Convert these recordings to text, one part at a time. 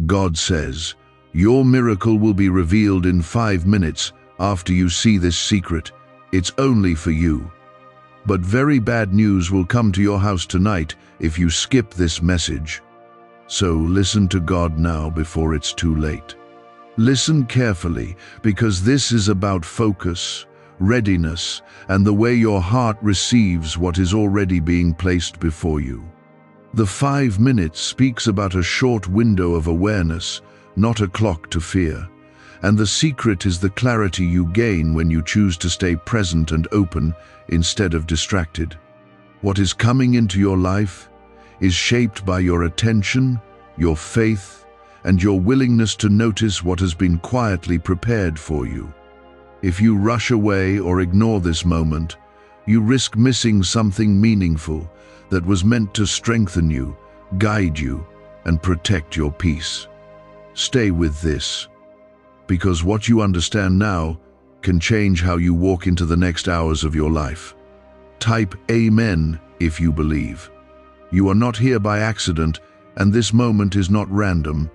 God says, your miracle will be revealed in 5 minutes after you see this secret. It's only for you. But very bad news will come to your house tonight if you skip this message. So listen to God now before it's too late. Listen carefully, because this is about focus, readiness, and the way your heart receives what is already being placed before you. The 5 minutes speaks about a short window of awareness, not a clock to fear. And the secret is the clarity you gain when you choose to stay present and open instead of distracted. What is coming into your life is shaped by your attention, your faith, and your willingness to notice what has been quietly prepared for you. If you rush away or ignore this moment, you risk missing something meaningful that was meant to strengthen you, guide you, and protect your peace. Stay with this, because what you understand now can change how you walk into the next hours of your life. Type Amen if you believe. You are not here by accident, and this moment is not random.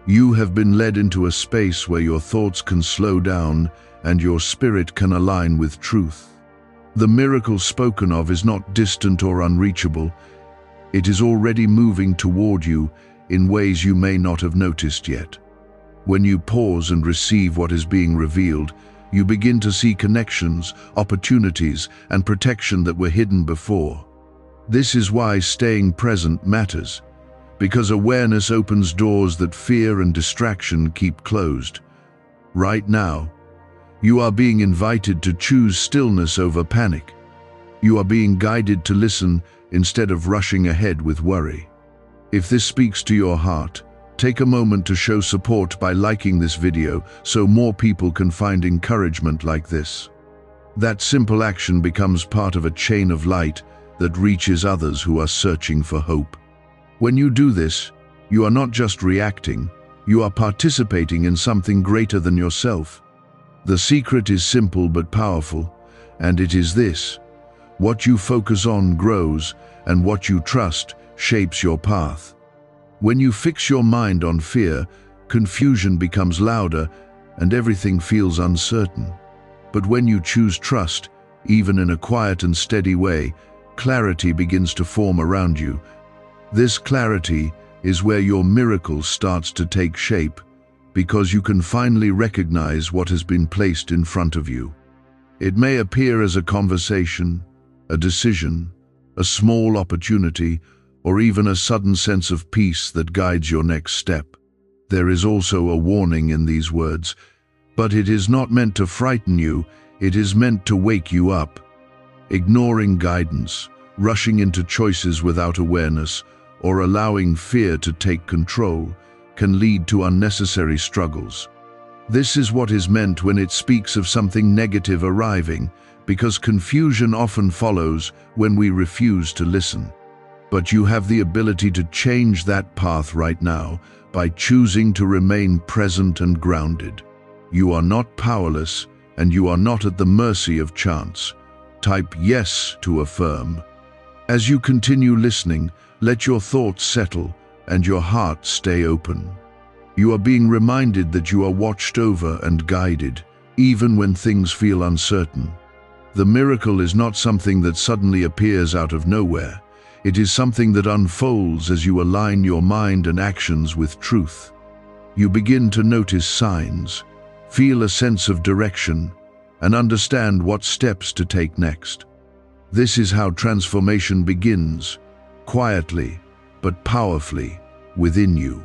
You have been led into a space where your thoughts can slow down and your spirit can align with truth. The miracle spoken of is not distant or unreachable. It is already moving toward you in ways you may not have noticed yet. When you pause and receive what is being revealed, you begin to see connections, opportunities, and protection that were hidden before. This is why staying present matters, because awareness opens doors that fear and distraction keep closed. Right now, you are being invited to choose stillness over panic. You are being guided to listen instead of rushing ahead with worry. If this speaks to your heart, take a moment to show support by liking this video so more people can find encouragement like this. That simple action becomes part of a chain of light that reaches others who are searching for hope. When you do this, you are not just reacting, you are participating in something greater than yourself. The secret is simple but powerful, and it is this: what you focus on grows, and what you trust shapes your path. When you fix your mind on fear, confusion becomes louder and everything feels uncertain. But when you choose trust, even in a quiet and steady way, clarity begins to form around you. This clarity is where your miracle starts to take shape, because you can finally recognize what has been placed in front of you. It may appear as a conversation, a decision, a small opportunity, or even a sudden sense of peace that guides your next step. There is also a warning in these words, but it is not meant to frighten you, it is meant to wake you up. Ignoring guidance, rushing into choices without awareness, or allowing fear to take control can lead to unnecessary struggles. This is what is meant when it speaks of something negative arriving, because confusion often follows when we refuse to listen. But you have the ability to change that path right now by choosing to remain present and grounded. You are not powerless, and you are not at the mercy of chance. Type yes to affirm. As you continue listening, let your thoughts settle and your heart stay open. You are being reminded that you are watched over and guided, even when things feel uncertain. The miracle is not something that suddenly appears out of nowhere. It is something that unfolds as you align your mind and actions with truth. You begin to notice signs, feel a sense of direction, and understand what steps to take next. This is how transformation begins, quietly but powerfully within you.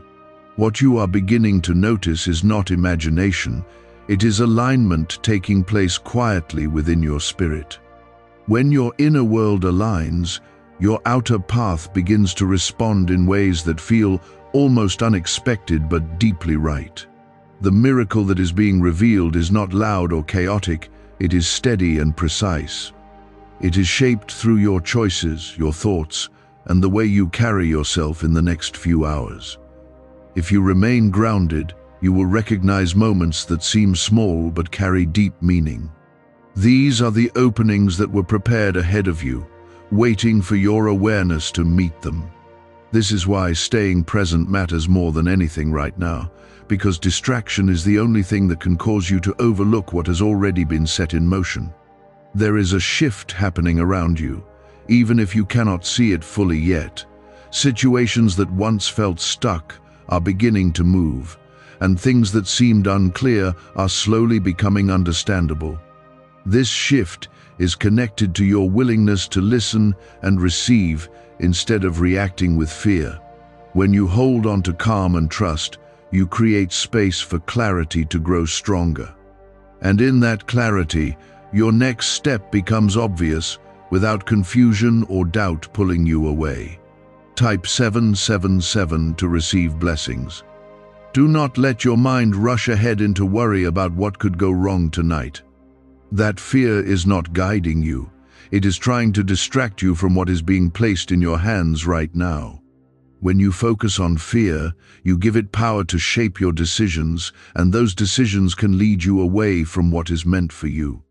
What you are beginning to notice is not imagination, it is alignment taking place quietly within your spirit. When your inner world aligns, your outer path begins to respond in ways that feel almost unexpected but deeply right. The miracle that is being revealed is not loud or chaotic, it is steady and precise. It is shaped through your choices, your thoughts, and the way you carry yourself in the next few hours. If you remain grounded, you will recognize moments that seem small but carry deep meaning. These are the openings that were prepared ahead of you, waiting for your awareness to meet them. This is why staying present matters more than anything right now, because distraction is the only thing that can cause you to overlook what has already been set in motion. There is a shift happening around you, even if you cannot see it fully yet. Situations that once felt stuck are beginning to move, and things that seemed unclear are slowly becoming understandable. This shift is connected to your willingness to listen and receive instead of reacting with fear. When you hold on to calm and trust, you create space for clarity to grow stronger. And in that clarity, your next step becomes obvious without confusion or doubt pulling you away. Type 777 to receive blessings. Do not let your mind rush ahead into worry about what could go wrong tonight. That fear is not guiding you. It is trying to distract you from what is being placed in your hands right now. When you focus on fear, you give it power to shape your decisions, and those decisions can lead you away from what is meant for you.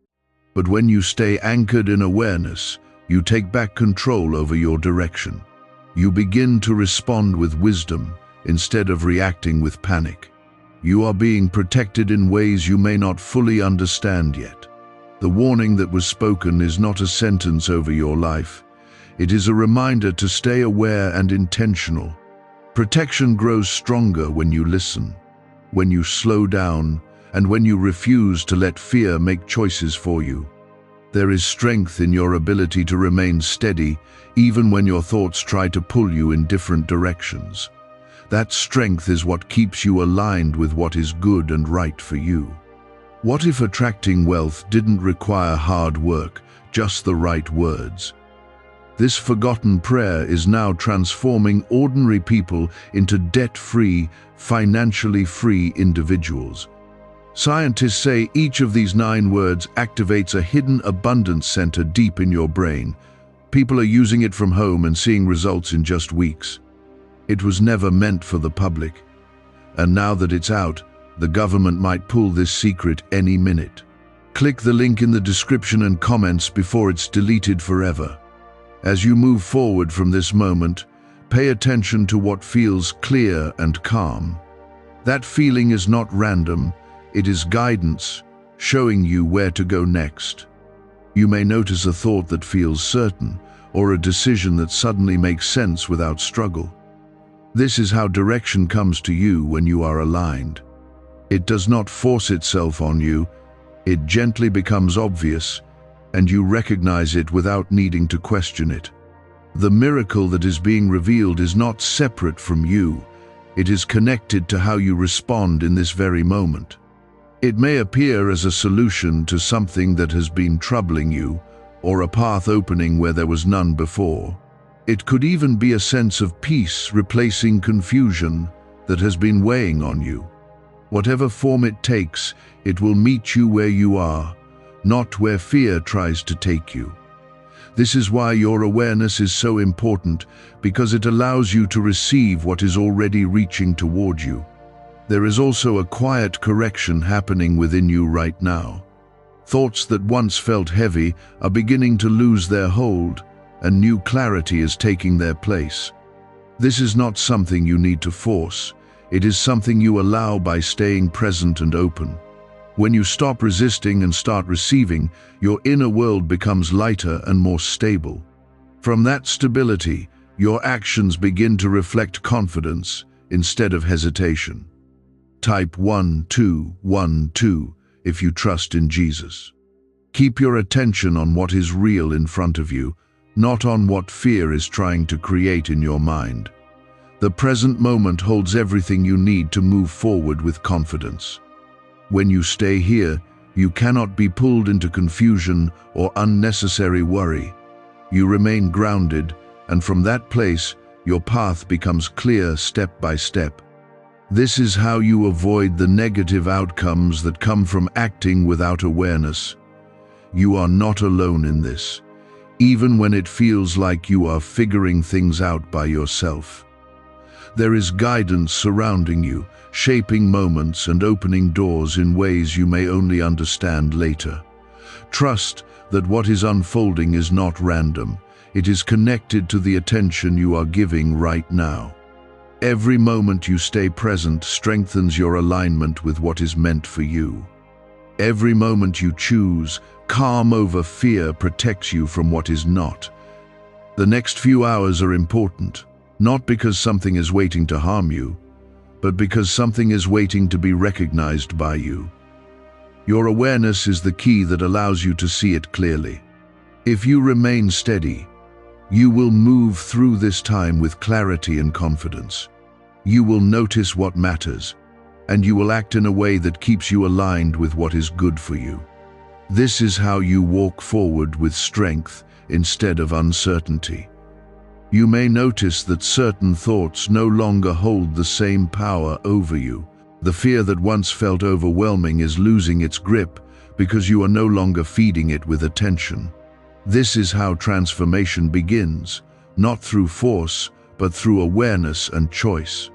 But when you stay anchored in awareness, you take back control over your direction. You begin to respond with wisdom instead of reacting with panic. You are being protected in ways you may not fully understand yet. The warning that was spoken is not a sentence over your life. It is a reminder to stay aware and intentional. Protection grows stronger when you listen, when you slow down, and when you refuse to let fear make choices for you. There is strength in your ability to remain steady, even when your thoughts try to pull you in different directions. That strength is what keeps you aligned with what is good and right for you. What if attracting wealth didn't require hard work, just the right words? This forgotten prayer is now transforming ordinary people into debt-free, financially free individuals. Scientists say each of these 9 words activates a hidden abundance center deep in your brain. People are using it from home and seeing results in just weeks. It was never meant for the public. And now that it's out, the government might pull this secret any minute. Click the link in the description and comments before it's deleted forever. As you move forward from this moment, pay attention to what feels clear and calm. That feeling is not random, it is guidance, showing you where to go next. You may notice a thought that feels certain, or a decision that suddenly makes sense without struggle. This is how direction comes to you when you are aligned. It does not force itself on you, it gently becomes obvious, and you recognize it without needing to question it. The miracle that is being revealed is not separate from you, it is connected to how you respond in this very moment. It may appear as a solution to something that has been troubling you, or a path opening where there was none before. It could even be a sense of peace replacing confusion that has been weighing on you. Whatever form it takes, it will meet you where you are, not where fear tries to take you. This is why your awareness is so important, because it allows you to receive what is already reaching toward you. There is also a quiet correction happening within you right now. Thoughts that once felt heavy are beginning to lose their hold, and new clarity is taking their place. This is not something you need to force. It is something you allow by staying present and open. When you stop resisting and start receiving, your inner world becomes lighter and more stable. From that stability, your actions begin to reflect confidence instead of hesitation. Type 1212 if you trust in Jesus. Keep your attention on what is real in front of you, not on what fear is trying to create in your mind. The present moment holds everything you need to move forward with confidence. When you stay here, you cannot be pulled into confusion or unnecessary worry. You remain grounded, and from that place, your path becomes clear step by step. This is how you avoid the negative outcomes that come from acting without awareness. You are not alone in this, even when it feels like you are figuring things out by yourself. There is guidance surrounding you, shaping moments and opening doors in ways you may only understand later. Trust that what is unfolding is not random. It is connected to the attention you are giving right now. Every moment you stay present strengthens your alignment with what is meant for you. Every moment you choose calm over fear protects you from what is not. The next few hours are important, not because something is waiting to harm you, but because something is waiting to be recognized by you. Your awareness is the key that allows you to see it clearly. If you remain steady, you will move through this time with clarity and confidence. You will notice what matters, and you will act in a way that keeps you aligned with what is good for you. This is how you walk forward with strength instead of uncertainty. You may notice that certain thoughts no longer hold the same power over you. The fear that once felt overwhelming is losing its grip because you are no longer feeding it with attention. This is how transformation begins, not through force, but through awareness and choice.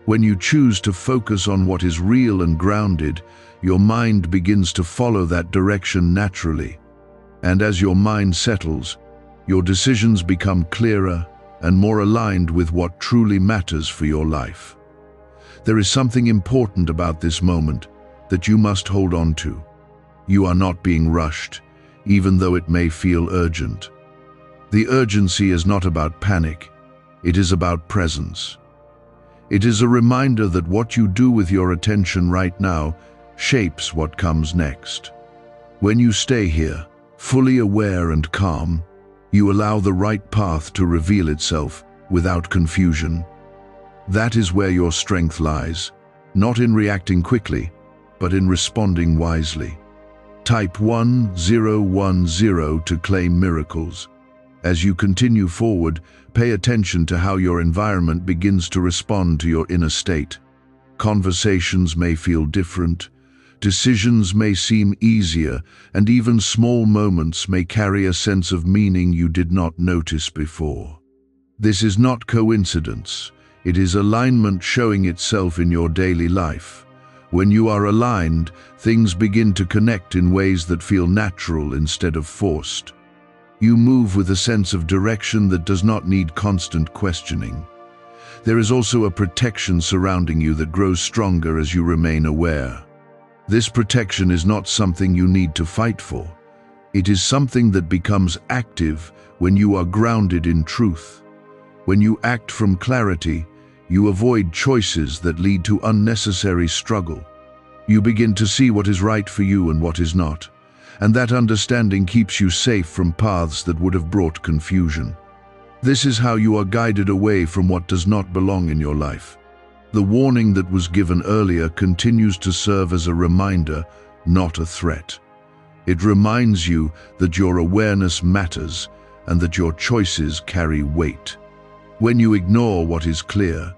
When you choose to focus on what is real and grounded, your mind begins to follow that direction naturally. And as your mind settles, your decisions become clearer and more aligned with what truly matters for your life. There is something important about this moment that you must hold on to. You are not being rushed, even though it may feel urgent. The urgency is not about panic, it is about presence. It is a reminder that what you do with your attention right now shapes what comes next. When you stay here, fully aware and calm, you allow the right path to reveal itself without confusion. That is where your strength lies, not in reacting quickly, but in responding wisely. Type 1010 to claim miracles. As you continue forward, pay attention to how your environment begins to respond to your inner state. Conversations may feel different, decisions may seem easier, and even small moments may carry a sense of meaning you did not notice before. This is not coincidence. It is alignment showing itself in your daily life. When you are aligned, things begin to connect in ways that feel natural instead of forced. You move with a sense of direction that does not need constant questioning. There is also a protection surrounding you that grows stronger as you remain aware. This protection is not something you need to fight for. It is something that becomes active when you are grounded in truth. When you act from clarity, you avoid choices that lead to unnecessary struggle. You begin to see what is right for you and what is not, and that understanding keeps you safe from paths that would have brought confusion. This is how you are guided away from what does not belong in your life. The warning that was given earlier continues to serve as a reminder, not a threat. It reminds you that your awareness matters and that your choices carry weight. When you ignore what is clear,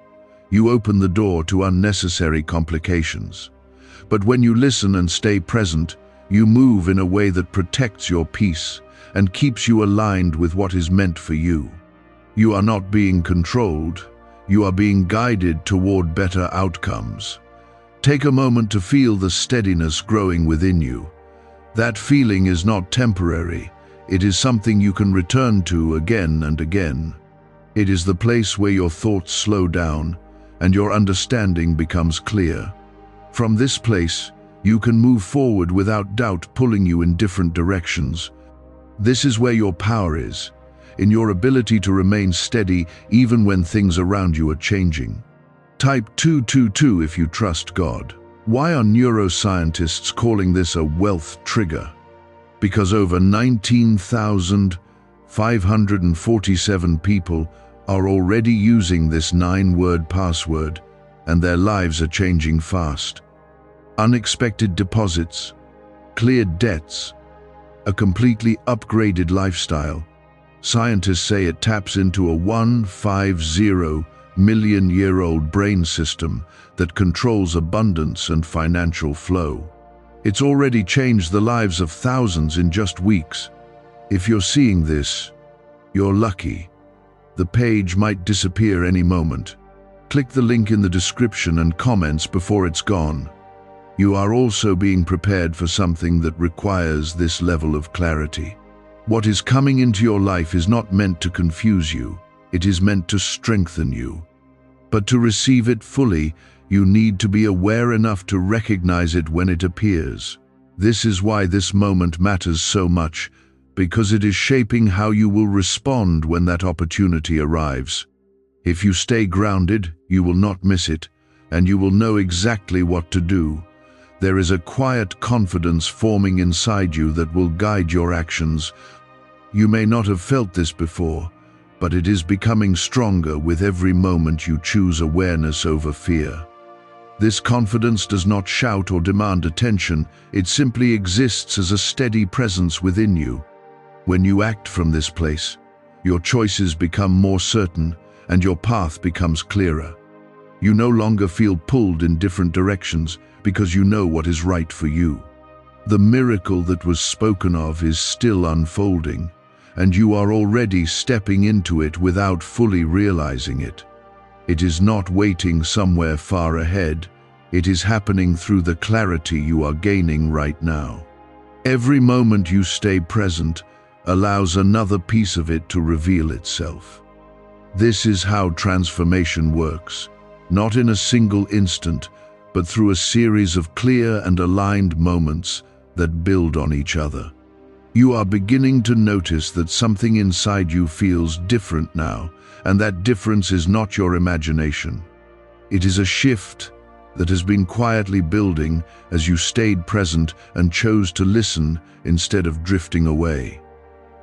you open the door to unnecessary complications. But when you listen and stay present, you move in a way that protects your peace and keeps you aligned with what is meant for you. You are not being controlled, you are being guided toward better outcomes. Take a moment to feel the steadiness growing within you. That feeling is not temporary, it is something you can return to again and again. It is the place where your thoughts slow down and your understanding becomes clear. From this place, you can move forward without doubt pulling you in different directions. This is where your power is, in your ability to remain steady even when things around you are changing. Type 222 if you trust God. Why are neuroscientists calling this a wealth trigger? Because over 19,547 people are already using this 9-word password, and their lives are changing fast. Unexpected deposits, cleared debts, a completely upgraded lifestyle. Scientists say it taps into a 150-million-year-old brain system that controls abundance and financial flow. It's already changed the lives of thousands in just weeks. If you're seeing this, you're lucky. The page might disappear any moment. Click the link in the description and comments before it's gone. You are also being prepared for something that requires this level of clarity. What is coming into your life is not meant to confuse you, it is meant to strengthen you. But to receive it fully, you need to be aware enough to recognize it when it appears. This is why this moment matters so much, because it is shaping how you will respond when that opportunity arrives. If you stay grounded, you will not miss it, and you will know exactly what to do. There is a quiet confidence forming inside you that will guide your actions. You may not have felt this before, but it is becoming stronger with every moment you choose awareness over fear. This confidence does not shout or demand attention, it simply exists as a steady presence within you. When you act from this place, your choices become more certain and your path becomes clearer. You no longer feel pulled in different directions because you know what is right for you. The miracle that was spoken of is still unfolding, and you are already stepping into it without fully realizing it. It is not waiting somewhere far ahead, it is happening through the clarity you are gaining right now. Every moment you stay present allows another piece of it to reveal itself. This is how transformation works, not in a single instant, but through a series of clear and aligned moments that build on each other. You are beginning to notice that something inside you feels different now, and that difference is not your imagination. It is a shift that has been quietly building as you stayed present and chose to listen instead of drifting away.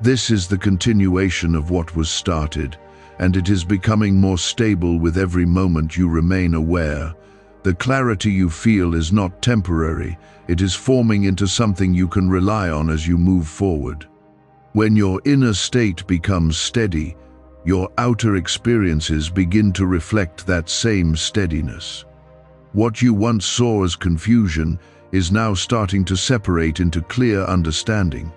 This is the continuation of what was started, and it is becoming more stable with every moment you remain aware. The clarity you feel is not temporary, it is forming into something you can rely on as you move forward. When your inner state becomes steady, your outer experiences begin to reflect that same steadiness. What you once saw as confusion is now starting to separate into clear understanding.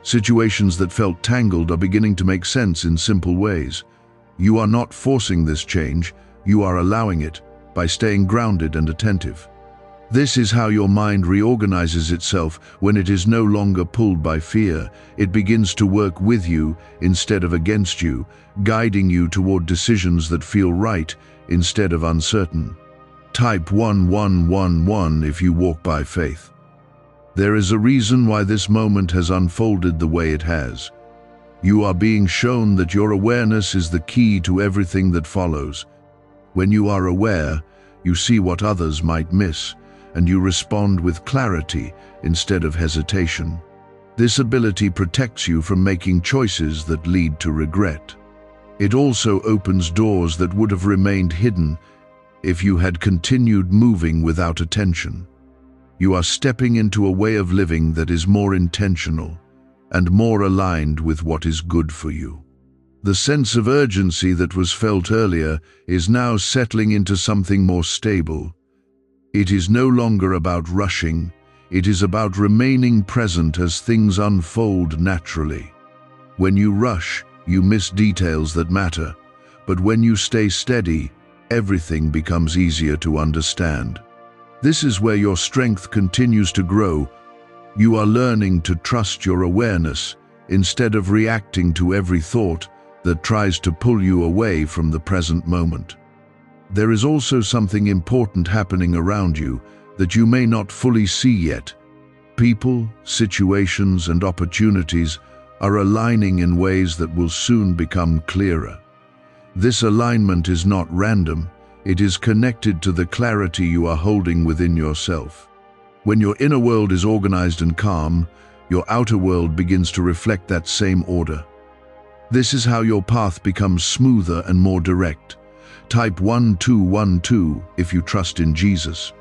Situations that felt tangled are beginning to make sense in simple ways. You are not forcing this change, you are allowing it by staying grounded and attentive. This is how your mind reorganizes itself when it is no longer pulled by fear. It begins to work with you instead of against you, guiding you toward decisions that feel right instead of uncertain. Type 1111 if you walk by faith. There is a reason why this moment has unfolded the way it has. You are being shown that your awareness is the key to everything that follows. When you are aware, you see what others might miss, and you respond with clarity instead of hesitation. This ability protects you from making choices that lead to regret. It also opens doors that would have remained hidden if you had continued moving without attention. You are stepping into a way of living that is more intentional and more aligned with what is good for you. The sense of urgency that was felt earlier is now settling into something more stable. It is no longer about rushing, it is about remaining present as things unfold naturally. When you rush, you miss details that matter, but when you stay steady, everything becomes easier to understand. This is where your strength continues to grow. You are learning to trust your awareness instead of reacting to every thought that tries to pull you away from the present moment. There is also something important happening around you that you may not fully see yet. People, situations, and opportunities are aligning in ways that will soon become clearer. This alignment is not random, it is connected to the clarity you are holding within yourself. When your inner world is organized and calm, your outer world begins to reflect that same order. This is how your path becomes smoother and more direct. Type 1212 if you trust in Jesus.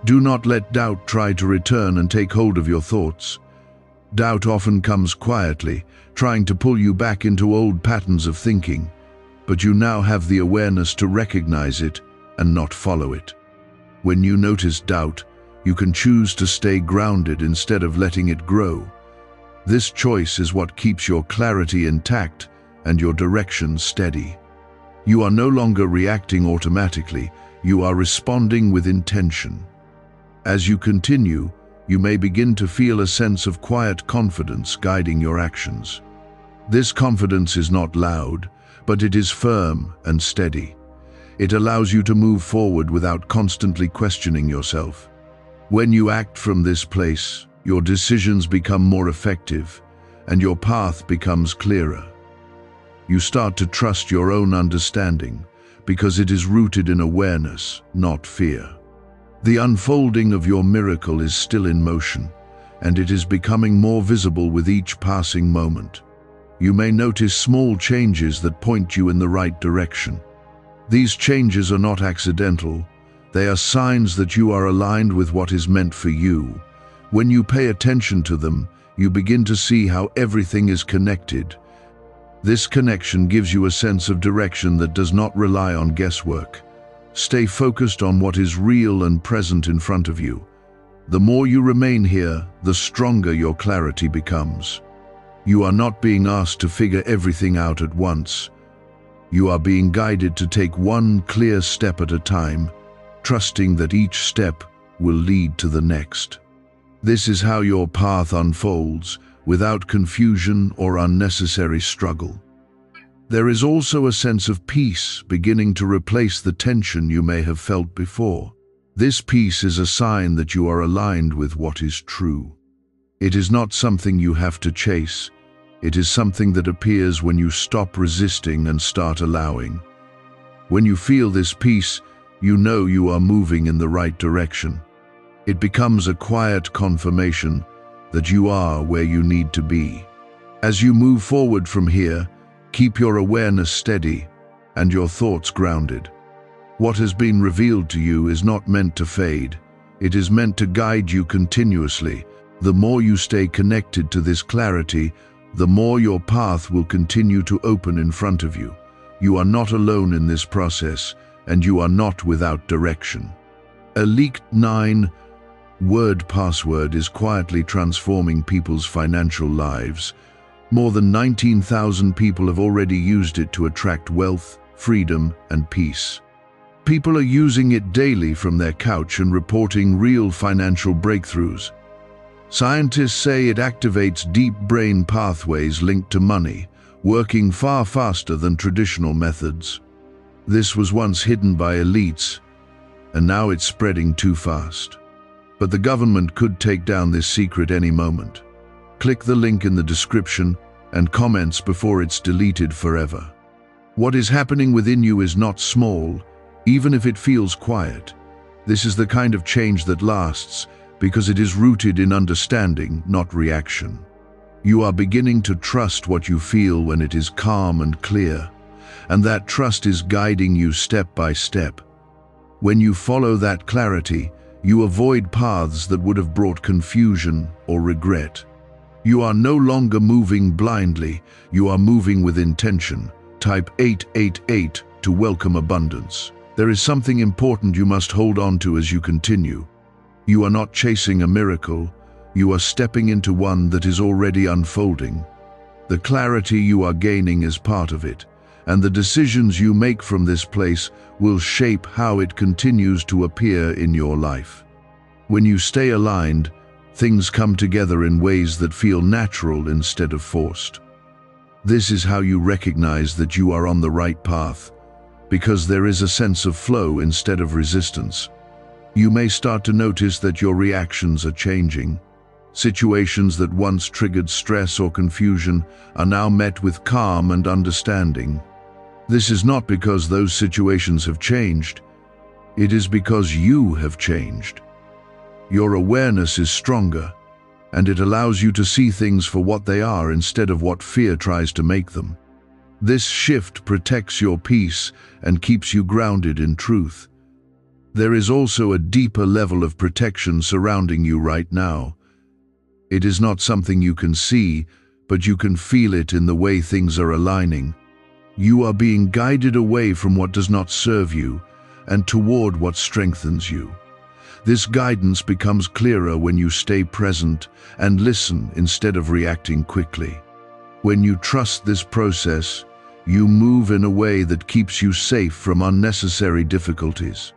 Do not let doubt try to return and take hold of your thoughts. Doubt often comes quietly, trying to pull you back into old patterns of thinking, but you now have the awareness to recognize it and not follow it. When you notice doubt, you can choose to stay grounded instead of letting it grow. This choice is what keeps your clarity intact and your direction steady. You are no longer reacting automatically, you are responding with intention. As you continue, you may begin to feel a sense of quiet confidence guiding your actions. This confidence is not loud, but it is firm and steady. It allows you to move forward without constantly questioning yourself. When you act from this place, your decisions become more effective, and your path becomes clearer. You start to trust your own understanding, because it is rooted in awareness, not fear. The unfolding of your miracle is still in motion, and it is becoming more visible with each passing moment. You may notice small changes that point you in the right direction. These changes are not accidental. They are signs that you are aligned with what is meant for you. When you pay attention to them, you begin to see how everything is connected. This connection gives you a sense of direction that does not rely on guesswork. Stay focused on what is real and present in front of you. The more you remain here, the stronger your clarity becomes. You are not being asked to figure everything out at once. You are being guided to take one clear step at a time, trusting that each step will lead to the next. This is how your path unfolds, without confusion or unnecessary struggle. There is also a sense of peace beginning to replace the tension you may have felt before. This peace is a sign that you are aligned with what is true. It is not something you have to chase. It is something that appears when you stop resisting and start allowing. When you feel this peace, you know you are moving in the right direction. It becomes a quiet confirmation that you are where you need to be. As you move forward from here, keep your awareness steady and your thoughts grounded. What has been revealed to you is not meant to fade. It is meant to guide you continuously. The more you stay connected to this clarity, the more your path will continue to open in front of you. You are not alone in this process, and you are not without direction. A leaked 9-word password is quietly transforming people's financial lives. More than 19,000 people have already used it to attract wealth, freedom, and peace. People are using it daily from their couch and reporting real financial breakthroughs. Scientists say it activates deep brain pathways linked to money, working far faster than traditional methods. This was once hidden by elites, and now it's spreading too fast. But the government could take down this secret any moment. Click the link in the description and comments before it's deleted forever. What is happening within you is not small, even if it feels quiet. This is the kind of change that lasts, because it is rooted in understanding, not reaction. You are beginning to trust what you feel when it is calm and clear, and that trust is guiding you step by step. When you follow that clarity, you avoid paths that would have brought confusion or regret. You are no longer moving blindly, you are moving with intention. Type 888 to welcome abundance. There is something important you must hold on to as you continue. You are not chasing a miracle, you are stepping into one that is already unfolding. The clarity you are gaining is part of it, and the decisions you make from this place will shape how it continues to appear in your life. When you stay aligned, things come together in ways that feel natural instead of forced. This is how you recognize that you are on the right path, because there is a sense of flow instead of resistance. You may start to notice that your reactions are changing. Situations that once triggered stress or confusion are now met with calm and understanding. This is not because those situations have changed. It is because you have changed. Your awareness is stronger, and it allows you to see things for what they are instead of what fear tries to make them. This shift protects your peace and keeps you grounded in truth. There is also a deeper level of protection surrounding you right now. It is not something you can see, but you can feel it in the way things are aligning. You are being guided away from what does not serve you and toward what strengthens you. This guidance becomes clearer when you stay present and listen instead of reacting quickly. When you trust this process, you move in a way that keeps you safe from unnecessary difficulties.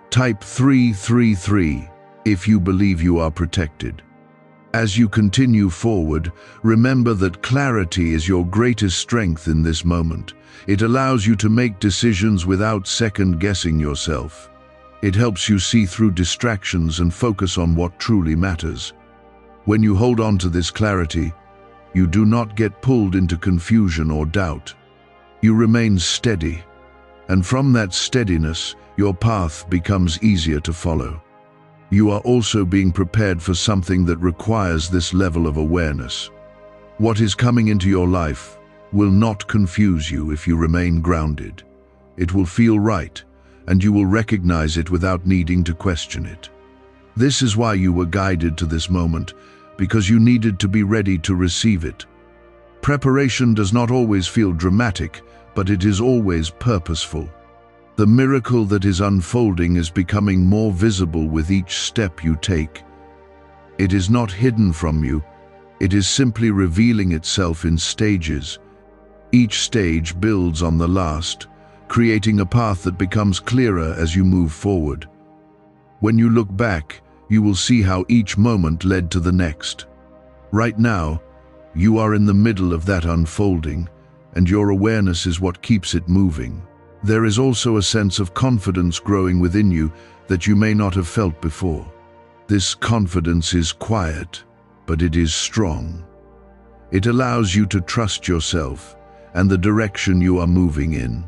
Type 333 if you believe you are protected. As you continue forward, remember that clarity is your greatest strength in this moment. It allows you to make decisions without second-guessing yourself. It helps you see through distractions and focus on what truly matters. When you hold on to this clarity, you do not get pulled into confusion or doubt. You remain steady, and from that steadiness, your path becomes easier to follow. You are also being prepared for something that requires this level of awareness. What is coming into your life will not confuse you if you remain grounded. It will feel right, and you will recognize it without needing to question it. This is why you were guided to this moment, because you needed to be ready to receive it. Preparation does not always feel dramatic, but it is always purposeful. The miracle that is unfolding is becoming more visible with each step you take. It is not hidden from you, it is simply revealing itself in stages. Each stage builds on the last, creating a path that becomes clearer as you move forward. When you look back, you will see how each moment led to the next. Right now, you are in the middle of that unfolding, and your awareness is what keeps it moving. There is also a sense of confidence growing within you that you may not have felt before. This confidence is quiet, but it is strong. It allows you to trust yourself and the direction you are moving in.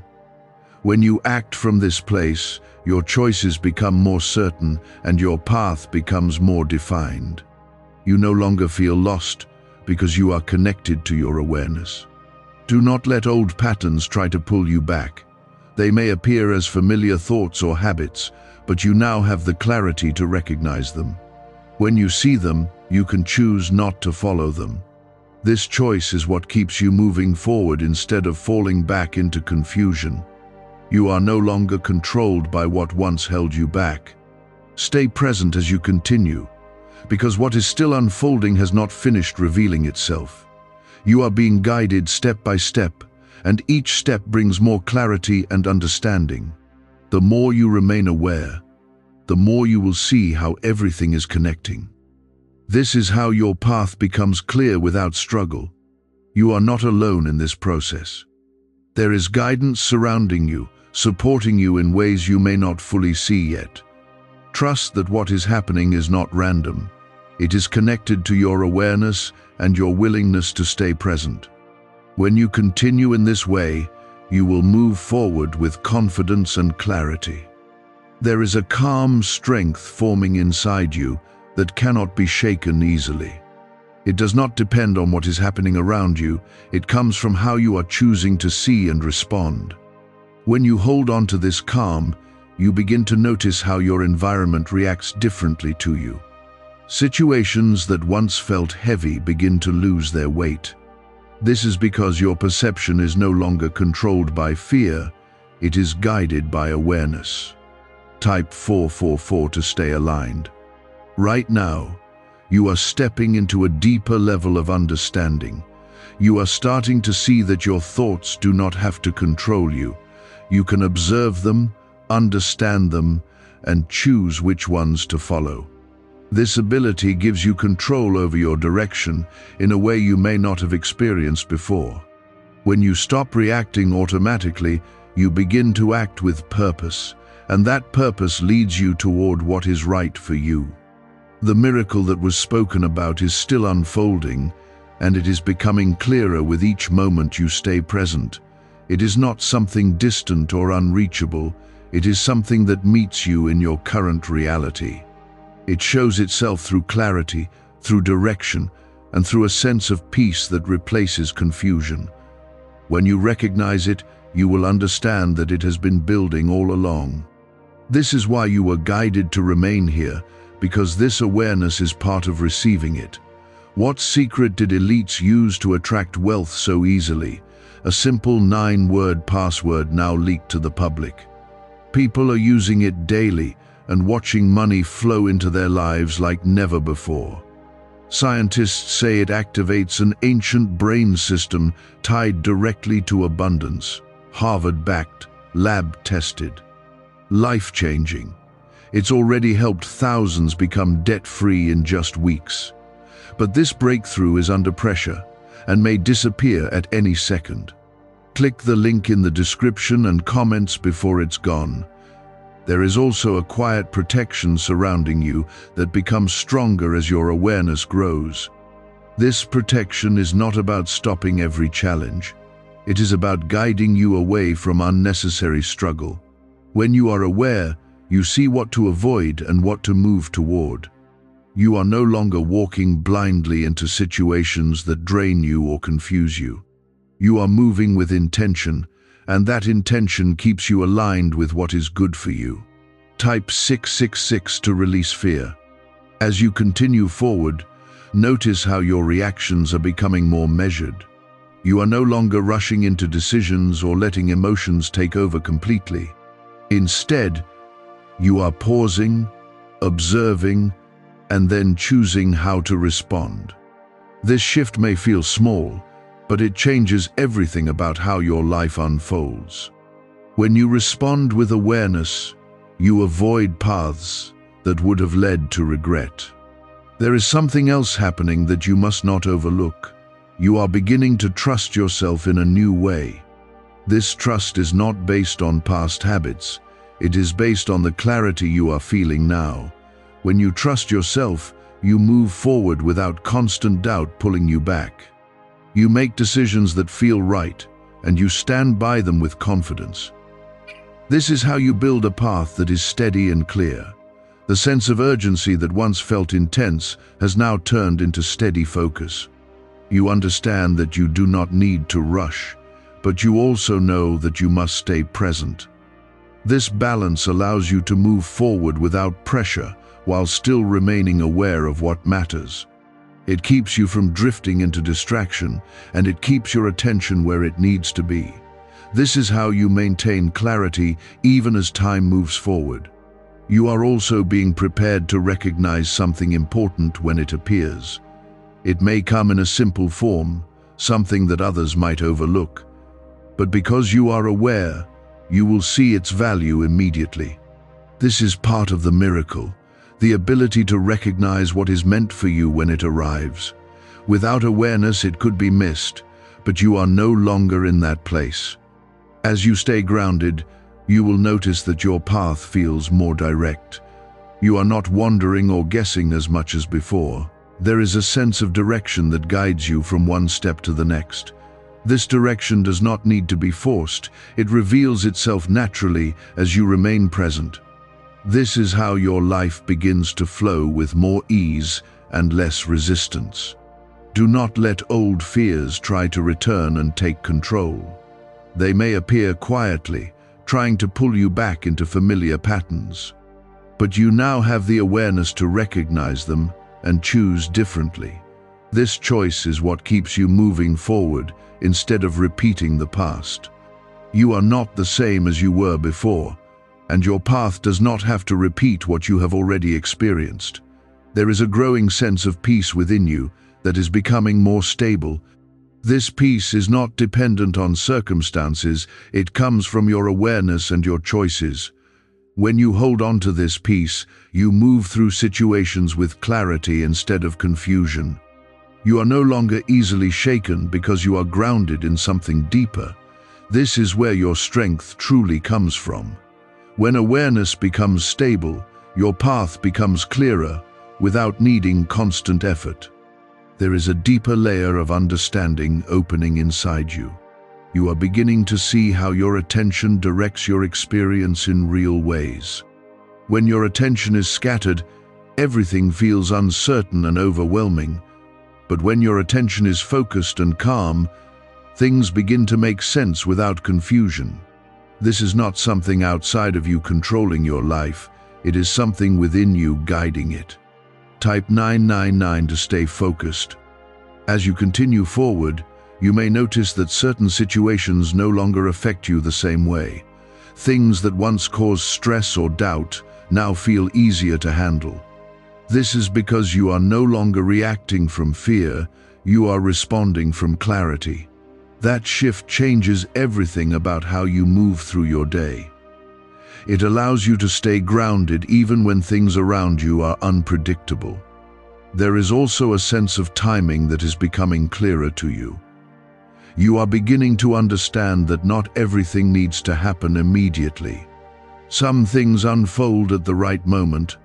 When you act from this place, your choices become more certain and your path becomes more defined. You no longer feel lost because you are connected to your awareness. Do not let old patterns try to pull you back. They may appear as familiar thoughts or habits, but you now have the clarity to recognize them. When you see them, you can choose not to follow them. This choice is what keeps you moving forward instead of falling back into confusion. You are no longer controlled by what once held you back. Stay present as you continue, because what is still unfolding has not finished revealing itself. You are being guided step by step, and each step brings more clarity and understanding. The more you remain aware, the more you will see how everything is connecting. This is how your path becomes clear without struggle. You are not alone in this process. There is guidance surrounding you, supporting you in ways you may not fully see yet. Trust that what is happening is not random. It is connected to your awareness and your willingness to stay present. When you continue in this way, you will move forward with confidence and clarity. There is a calm strength forming inside you that cannot be shaken easily. It does not depend on what is happening around you, it comes from how you are choosing to see and respond. When you hold on to this calm, you begin to notice how your environment reacts differently to you. Situations that once felt heavy begin to lose their weight. This is because your perception is no longer controlled by fear, it is guided by awareness. Type 444 to stay aligned. Right now, you are stepping into a deeper level of understanding. You are starting to see that your thoughts do not have to control you. You can observe them, understand them, and choose which ones to follow. This ability gives you control over your direction in a way you may not have experienced before. When you stop reacting automatically, you begin to act with purpose, and that purpose leads you toward what is right for you. The miracle that was spoken about is still unfolding, and it is becoming clearer with each moment you stay present. It is not something distant or unreachable, it is something that meets you in your current reality. It shows itself through clarity, through direction, and through a sense of peace that replaces confusion. When you recognize it, you will understand that it has been building all along. This is why you were guided to remain here, because this awareness is part of receiving it. What secret did elites use to attract wealth so easily? A simple 9-word password now leaked to the public. People are using it daily and watching money flow into their lives like never before. Scientists say it activates an ancient brain system tied directly to abundance. Harvard-backed, lab-tested. Life-changing. It's already helped thousands become debt-free in just weeks. But this breakthrough is under pressure and may disappear at any second. Click the link in the description and comments before it's gone. There is also a quiet protection surrounding you that becomes stronger as your awareness grows. This protection is not about stopping every challenge. It is about guiding you away from unnecessary struggle. When you are aware, you see what to avoid and what to move toward. You are no longer walking blindly into situations that drain you or confuse you. You are moving with intention, and that intention keeps you aligned with what is good for you. Type 666 to release fear. As you continue forward, notice how your reactions are becoming more measured. You are no longer rushing into decisions or letting emotions take over completely. Instead, you are pausing, observing, and then choosing how to respond. This shift may feel small, but it changes everything about how your life unfolds. When you respond with awareness, you avoid paths that would have led to regret. There is something else happening that you must not overlook. You are beginning to trust yourself in a new way. This trust is not based on past habits. It is based on the clarity you are feeling now. When you trust yourself, you move forward without constant doubt pulling you back. You make decisions that feel right, and you stand by them with confidence. This is how you build a path that is steady and clear. The sense of urgency that once felt intense has now turned into steady focus. You understand that you do not need to rush, but you also know that you must stay present. This balance allows you to move forward without pressure while still remaining aware of what matters. It keeps you from drifting into distraction, and it keeps your attention where it needs to be. This is how you maintain clarity even as time moves forward. You are also being prepared to recognize something important when it appears. It may come in a simple form, something that others might overlook. But because you are aware, you will see its value immediately. This is part of the miracle, the ability to recognize what is meant for you when it arrives. Without awareness, it could be missed, but you are no longer in that place. As you stay grounded, you will notice that your path feels more direct. You are not wandering or guessing as much as before. There is a sense of direction that guides you from one step to the next. This direction does not need to be forced. It reveals itself naturally as you remain present. This is how your life begins to flow with more ease and less resistance. Do not let old fears try to return and take control. They may appear quietly, trying to pull you back into familiar patterns. But you now have the awareness to recognize them and choose differently. This choice is what keeps you moving forward instead of repeating the past. You are not the same as you were before, and your path does not have to repeat what you have already experienced. There is a growing sense of peace within you that is becoming more stable. This peace is not dependent on circumstances, it comes from your awareness and your choices. When you hold on to this peace, you move through situations with clarity instead of confusion. You are no longer easily shaken because you are grounded in something deeper. This is where your strength truly comes from. When awareness becomes stable, your path becomes clearer without needing constant effort. There is a deeper layer of understanding opening inside you. You are beginning to see how your attention directs your experience in real ways. When your attention is scattered, everything feels uncertain and overwhelming. But when your attention is focused and calm, things begin to make sense without confusion. This is not something outside of you controlling your life, it is something within you guiding it. Type 999 to stay focused. As you continue forward, you may notice that certain situations no longer affect you the same way. Things that once caused stress or doubt now feel easier to handle. This is because you are no longer reacting from fear, you are responding from clarity. That shift changes everything about how you move through your day. It allows you to stay grounded even when things around you are unpredictable. There is also a sense of timing that is becoming clearer to you. You are beginning to understand that not everything needs to happen immediately. Some things unfold at the right moment,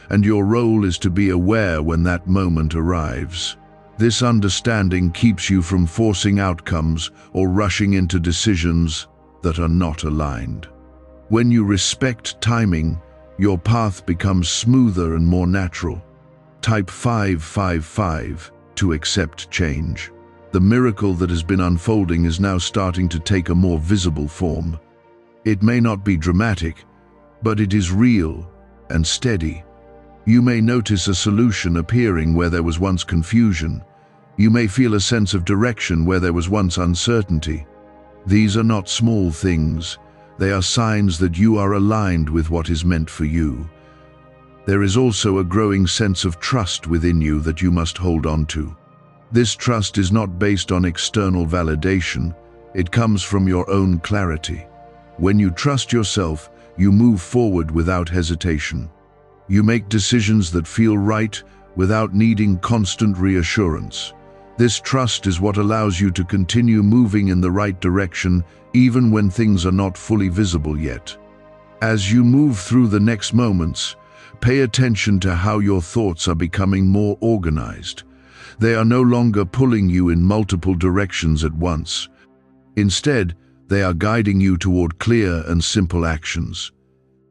and your role is to be aware when that moment arrives. This understanding keeps you from forcing outcomes or rushing into decisions that are not aligned. When you respect timing, your path becomes smoother and more natural. Type 555 to accept change. The miracle that has been unfolding is now starting to take a more visible form. It may not be dramatic, but it is real and steady. You may notice a solution appearing where there was once confusion. You may feel a sense of direction where there was once uncertainty. These are not small things. They are signs that you are aligned with what is meant for you. There is also a growing sense of trust within you that you must hold on to. This trust is not based on external validation. It comes from your own clarity. When you trust yourself, you move forward without hesitation. You make decisions that feel right without needing constant reassurance. This trust is what allows you to continue moving in the right direction even when things are not fully visible yet. As you move through the next moments, pay attention to how your thoughts are becoming more organized. They are no longer pulling you in multiple directions at once. Instead, they are guiding you toward clear and simple actions.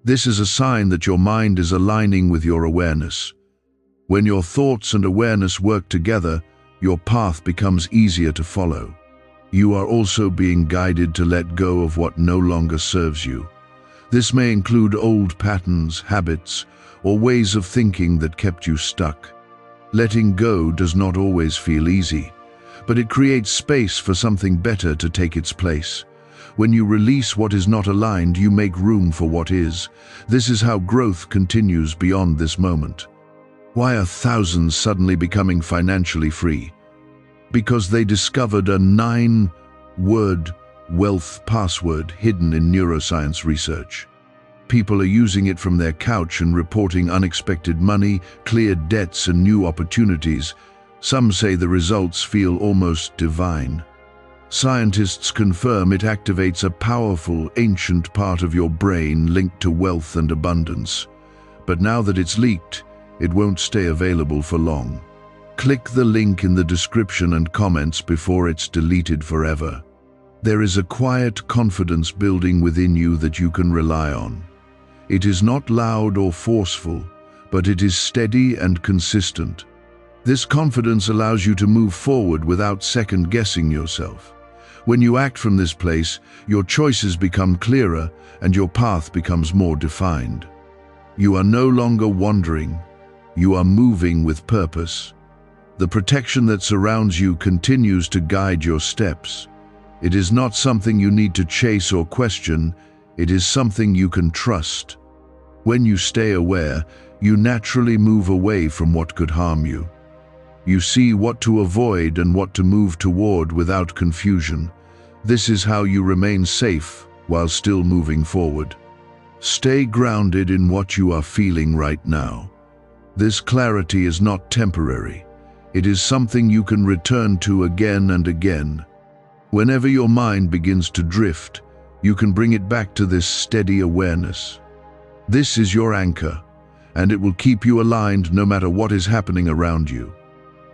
This is a sign that your mind is aligning with your awareness. When your thoughts and awareness work together, your path becomes easier to follow. You are also being guided to let go of what no longer serves you. This may include old patterns, habits, or ways of thinking that kept you stuck. Letting go does not always feel easy, but it creates space for something better to take its place. When you release what is not aligned, you make room for what is. This is how growth continues beyond this moment. Why are thousands suddenly becoming financially free? Because they discovered a 9-word wealth password hidden in neuroscience research. People are using it from their couch and reporting unexpected money, cleared debts, and new opportunities. Some say the results feel almost divine. Scientists confirm it activates a powerful, ancient part of your brain linked to wealth and abundance. But now that it's leaked, it won't stay available for long. Click the link in the description and comments before it's deleted forever. There is a quiet confidence building within you that you can rely on. It is not loud or forceful, but it is steady and consistent. This confidence allows you to move forward without second-guessing yourself. When you act from this place, your choices become clearer and your path becomes more defined. You are no longer wandering. You are moving with purpose. The protection that surrounds you continues to guide your steps. It is not something you need to chase or question. It is something you can trust. When you stay aware, you naturally move away from what could harm you. You see what to avoid and what to move toward without confusion. This is how you remain safe while still moving forward. Stay grounded in what you are feeling right now. This clarity is not temporary. It is something you can return to again and again. Whenever your mind begins to drift, you can bring it back to this steady awareness. This is your anchor, and it will keep you aligned no matter what is happening around you.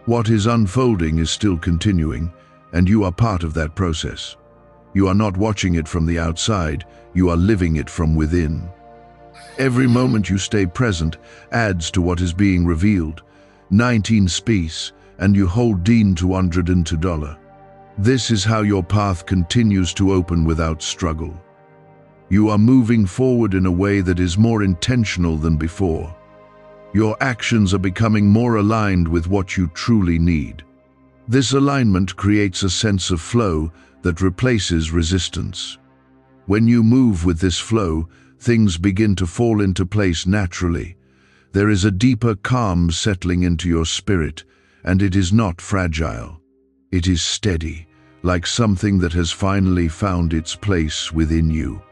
What is unfolding is still continuing, and you are part of that process. You are not watching it from the outside, you are living it from within. Every moment you stay present adds to what is being revealed. 19 space, and you hold Dean to $102. This is how your path continues to open without struggle. You are moving forward in a way that is more intentional than before. Your actions are becoming more aligned with what you truly need. This alignment creates a sense of flow that replaces resistance. When you move with this flow, things begin to fall into place naturally. There is a deeper calm settling into your spirit, and it is not fragile. It is steady, like something that has finally found its place within you.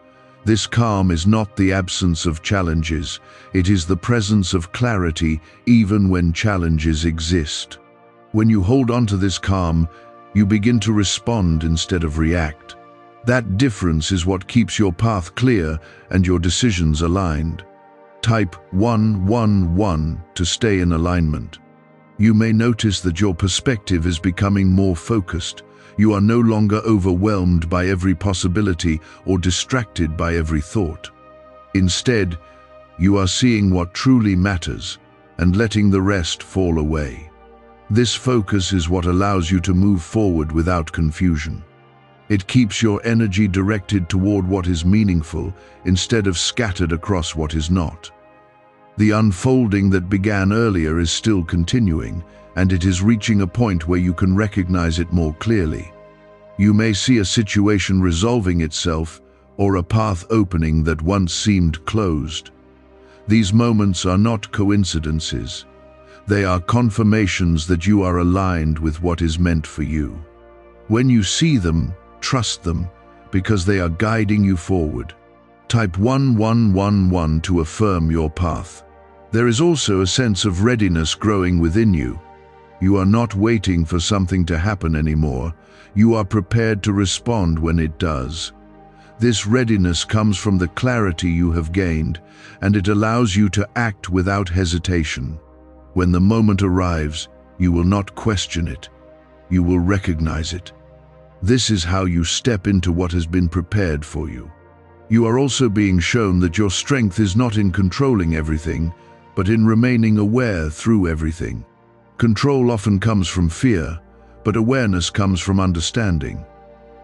This calm is not the absence of challenges, it is the presence of clarity even when challenges exist. When you hold on to this calm, you begin to respond instead of react. That difference is what keeps your path clear and your decisions aligned. Type 111 to stay in alignment. You may notice that your perspective is becoming more focused. You are no longer overwhelmed by every possibility or distracted by every thought. Instead, you are seeing what truly matters and letting the rest fall away. This focus is what allows you to move forward without confusion. It keeps your energy directed toward what is meaningful instead of scattered across what is not. The unfolding that began earlier is still continuing, and it is reaching a point where you can recognize it more clearly. You may see a situation resolving itself or a path opening that once seemed closed. These moments are not coincidences. They are confirmations that you are aligned with what is meant for you. When you see them, trust them, because they are guiding you forward. Type 1111 to affirm your path. There is also a sense of readiness growing within you. You are not waiting for something to happen anymore. You are prepared to respond when it does. This readiness comes from the clarity you have gained, and it allows you to act without hesitation. When the moment arrives, you will not question it. You will recognize it. This is how you step into what has been prepared for you. You are also being shown that your strength is not in controlling everything, but in remaining aware through everything. Control often comes from fear, but awareness comes from understanding.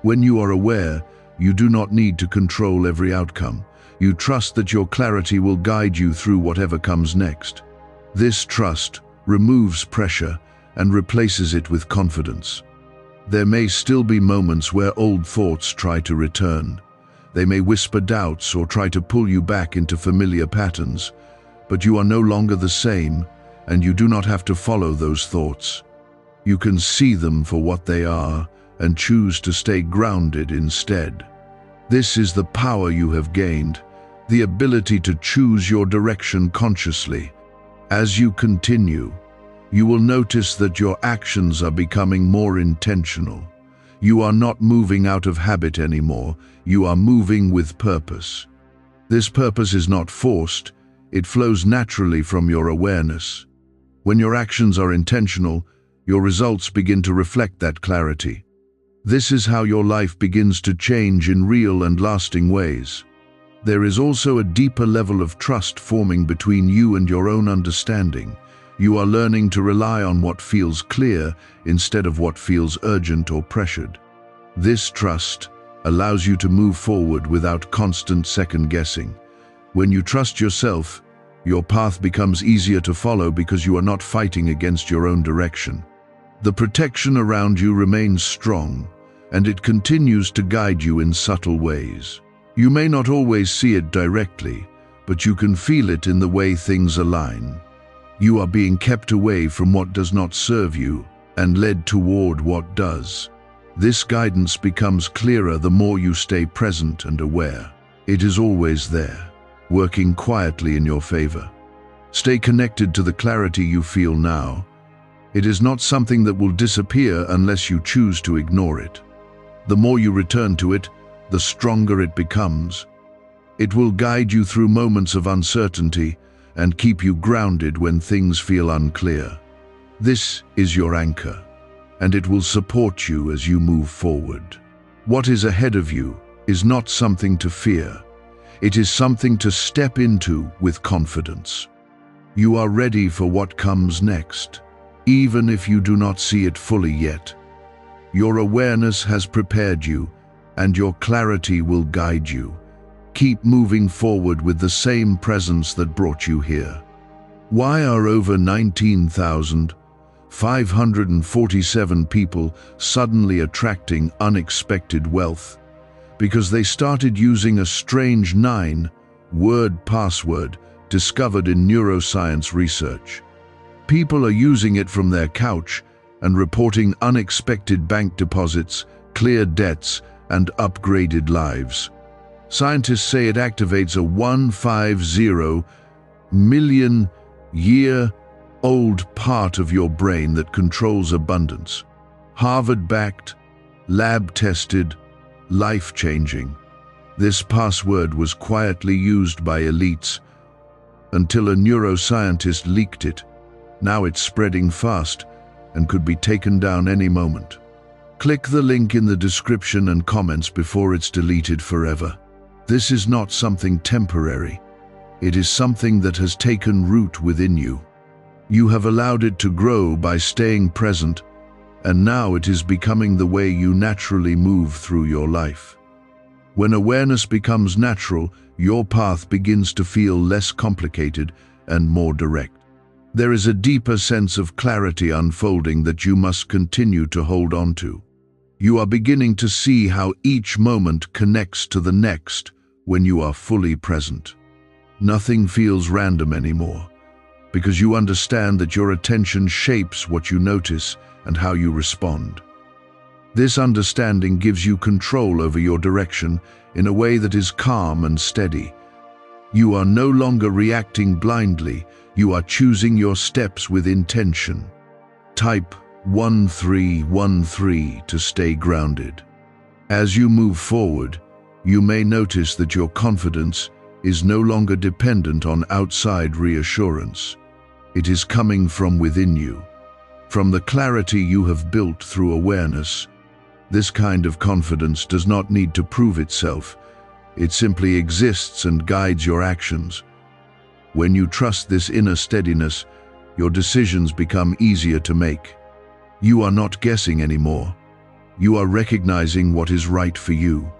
When you are aware, you do not need to control every outcome. You trust that your clarity will guide you through whatever comes next. This trust removes pressure and replaces it with confidence. There may still be moments where old thoughts try to return. They may whisper doubts or try to pull you back into familiar patterns, but you are no longer the same, and you do not have to follow those thoughts. You can see them for what they are and choose to stay grounded instead. This is the power you have gained, the ability to choose your direction consciously. As you continue, you will notice that your actions are becoming more intentional. You are not moving out of habit anymore, you are moving with purpose. This purpose is not forced, it flows naturally from your awareness. When your actions are intentional, your results begin to reflect that clarity. This is how your life begins to change in real and lasting ways. There is also a deeper level of trust forming between you and your own understanding. You are learning to rely on what feels clear instead of what feels urgent or pressured. This trust allows you to move forward without constant second-guessing. When you trust yourself, your path becomes easier to follow because you are not fighting against your own direction. The protection around you remains strong, and it continues to guide you in subtle ways. You may not always see it directly, but you can feel it in the way things align. You are being kept away from what does not serve you and led toward what does. This guidance becomes clearer the more you stay present and aware. It is always there, working quietly in your favor. Stay connected to the clarity you feel now. It is not something that will disappear unless you choose to ignore it. The more you return to it, the stronger it becomes. It will guide you through moments of uncertainty and keep you grounded when things feel unclear. This is your anchor, and it will support you as you move forward. What is ahead of you is not something to fear. It is something to step into with confidence. You are ready for what comes next, even if you do not see it fully yet. Your awareness has prepared you, and your clarity will guide you. Keep moving forward with the same presence that brought you here. Why are over 19,547 people suddenly attracting unexpected wealth? Because they started using a strange 9-word password discovered in neuroscience research. People are using it from their couch and reporting unexpected bank deposits, cleared debts, and upgraded lives. Scientists say it activates a 150 million year old part of your brain that controls abundance. Harvard-backed, lab-tested, life-changing. This password was quietly used by elites until a neuroscientist leaked it. Now it's spreading fast and could be taken down any moment. Click the link in the description and comments before it's deleted forever. This is not something temporary. It is something that has taken root within you. You have allowed it to grow by staying present, and now it is becoming the way you naturally move through your life. When awareness becomes natural, your path begins to feel less complicated and more direct. There is a deeper sense of clarity unfolding that you must continue to hold on to. You are beginning to see how each moment connects to the next when you are fully present. Nothing feels random anymore, because you understand that your attention shapes what you notice and how you respond. This understanding gives you control over your direction in a way that is calm and steady. You are no longer reacting blindly, you are choosing your steps with intention. Type 1313 to stay grounded. As you move forward, you may notice that your confidence is no longer dependent on outside reassurance. It is coming from within you, from the clarity you have built through awareness. This kind of confidence does not need to prove itself. It simply exists and guides your actions. When you trust this inner steadiness, your decisions become easier to make. You are not guessing anymore. You are recognizing what is right for you.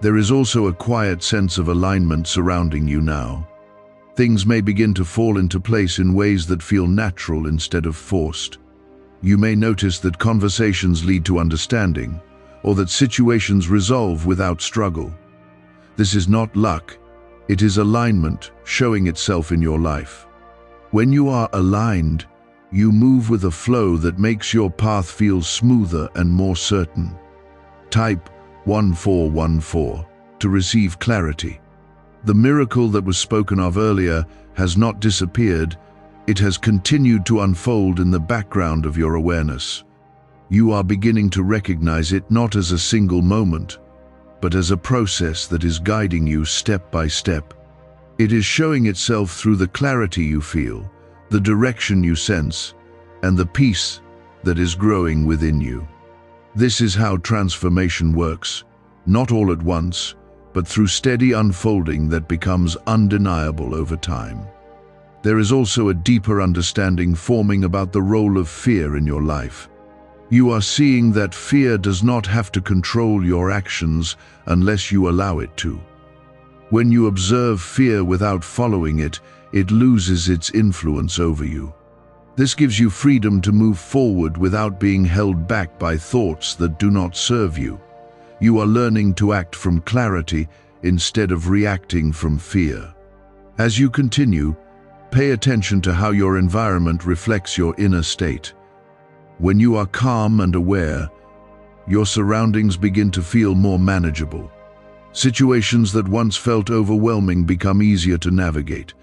There is also a quiet sense of alignment surrounding you now. Things may begin to fall into place in ways that feel natural instead of forced. You may notice that conversations lead to understanding, or that situations resolve without struggle. This is not luck, it is alignment showing itself in your life. When you are aligned, you move with a flow that makes your path feel smoother and more certain. Type 1414 to receive clarity. The miracle that was spoken of earlier has not disappeared. It has continued to unfold in the background of your awareness. You are beginning to recognize it not as a single moment, but as a process that is guiding you step by step. It is showing itself through the clarity you feel, the direction you sense, and the peace that is growing within you. This is how transformation works, not all at once, but through steady unfolding that becomes undeniable over time. There is also a deeper understanding forming about the role of fear in your life. You are seeing that fear does not have to control your actions unless you allow it to. When you observe fear without following it, it loses its influence over you. This gives you freedom to move forward without being held back by thoughts that do not serve you. You are learning to act from clarity instead of reacting from fear. As you continue, pay attention to how your environment reflects your inner state. When you are calm and aware, your surroundings begin to feel more manageable. Situations that once felt overwhelming become easier to navigate.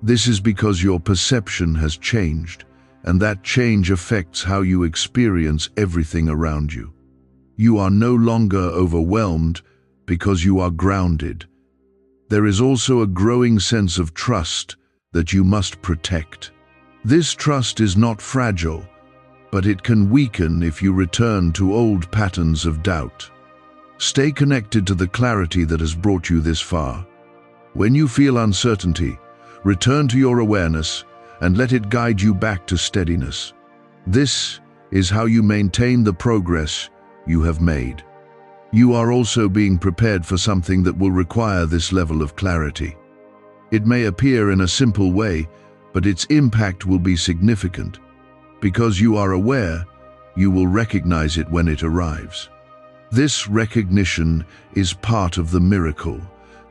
This is because your perception has changed, and that change affects how you experience everything around you. You are no longer overwhelmed because you are grounded. There is also a growing sense of trust that you must protect. This trust is not fragile, but it can weaken if you return to old patterns of doubt. Stay connected to the clarity that has brought you this far. When you feel uncertainty, return to your awareness and let it guide you back to steadiness. This is how you maintain the progress you have made. You are also being prepared for something that will require this level of clarity. It may appear in a simple way, but its impact will be significant. Because you are aware, you will recognize it when it arrives. This recognition is part of the miracle,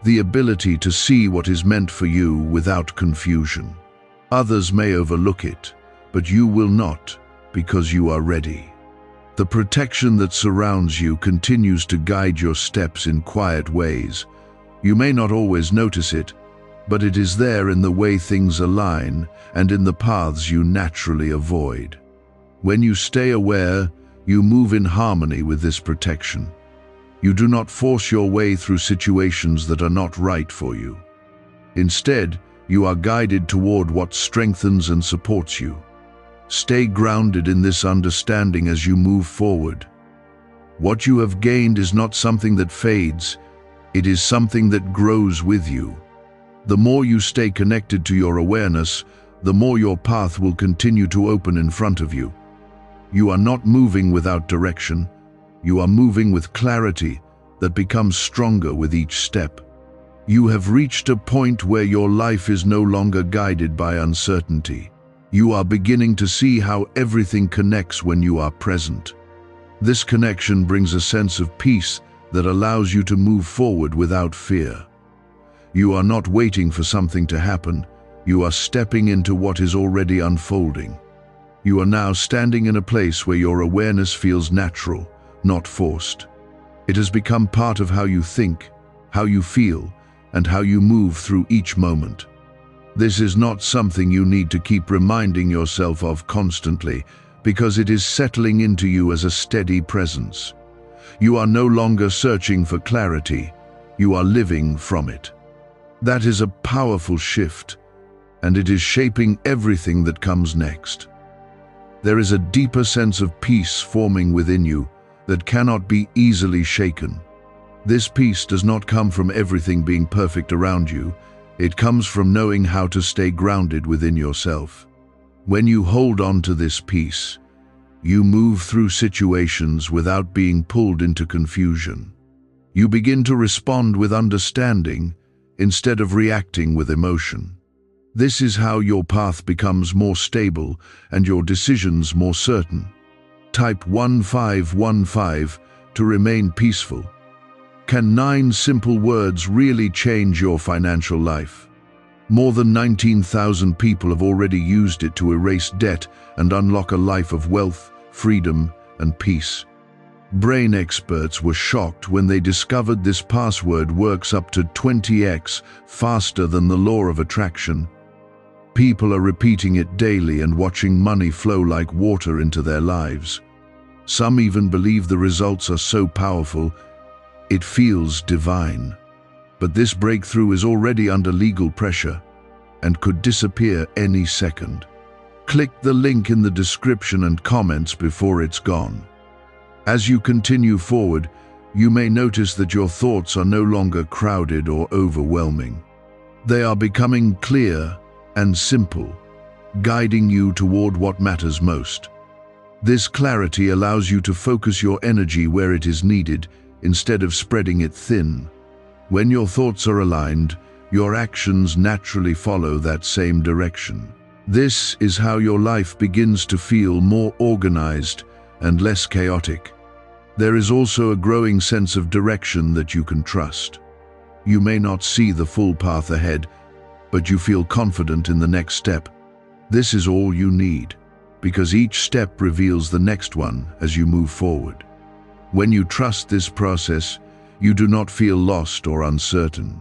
the ability to see what is meant for you without confusion. Others may overlook it, but you will not, because you are ready. The protection that surrounds you continues to guide your steps in quiet ways. You may not always notice it, but it is there in the way things align and in the paths you naturally avoid. When you stay aware, you move in harmony with this protection. You do not force your way through situations that are not right for you. Instead, you are guided toward what strengthens and supports you. Stay grounded in this understanding as you move forward. What you have gained is not something that fades, it is something that grows with you. The more you stay connected to your awareness, the more your path will continue to open in front of you. You are not moving without direction, you are moving with clarity that becomes stronger with each step. You have reached a point where your life is no longer guided by uncertainty. You are beginning to see how everything connects when you are present. This connection brings a sense of peace that allows you to move forward without fear. You are not waiting for something to happen, you are stepping into what is already unfolding. You are now standing in a place where your awareness feels natural, not forced. It has become part of how you think, how you feel, and how you move through each moment. This is not something you need to keep reminding yourself of constantly, because it is settling into you as a steady presence. You are no longer searching for clarity, you are living from it. That is a powerful shift, and it is shaping everything that comes next. There is a deeper sense of peace forming within you that cannot be easily shaken. This peace does not come from everything being perfect around you, it comes from knowing how to stay grounded within yourself. When you hold on to this peace, you move through situations without being pulled into confusion. You begin to respond with understanding instead of reacting with emotion. This is how your path becomes more stable and your decisions more certain. Type 1515 to remain peaceful. Can 9 simple words really change your financial life? More than 19,000 people have already used it to erase debt and unlock a life of wealth, freedom, and peace. Brain experts were shocked when they discovered this password works up to 20x faster than the law of attraction. People are repeating it daily and watching money flow like water into their lives. Some even believe the results are so powerful, it feels divine. But this breakthrough is already under legal pressure and could disappear any second. Click the link in the description and comments before it's gone. As you continue forward, you may notice that your thoughts are no longer crowded or overwhelming. They are becoming clear and simple, guiding you toward what matters most. This clarity allows you to focus your energy where it is needed instead of spreading it thin. When your thoughts are aligned, your actions naturally follow that same direction. This is how your life begins to feel more organized and less chaotic. There is also a growing sense of direction that you can trust. You may not see the full path ahead, but you feel confident in the next step. This is all you need, because each step reveals the next one as you move forward. When you trust this process, you do not feel lost or uncertain.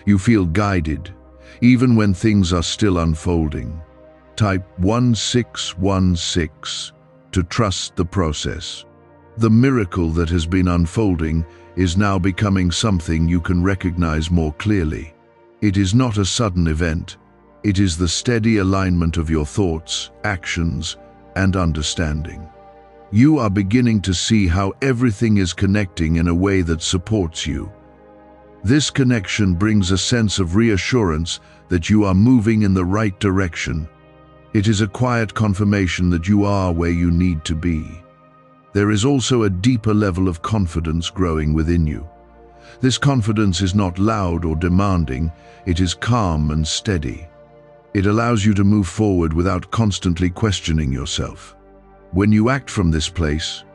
You feel guided, even when things are still unfolding. Type 1616 to trust the process. The miracle that has been unfolding is now becoming something you can recognize more clearly. It is not a sudden event. It is the steady alignment of your thoughts, actions, and understanding. You are beginning to see how everything is connecting in a way that supports you. This connection brings a sense of reassurance that you are moving in the right direction. It is a quiet confirmation that you are where you need to be. There is also a deeper level of confidence growing within you. This confidence is not loud or demanding, it is calm and steady. It allows you to move forward without constantly questioning yourself. When you act from this place,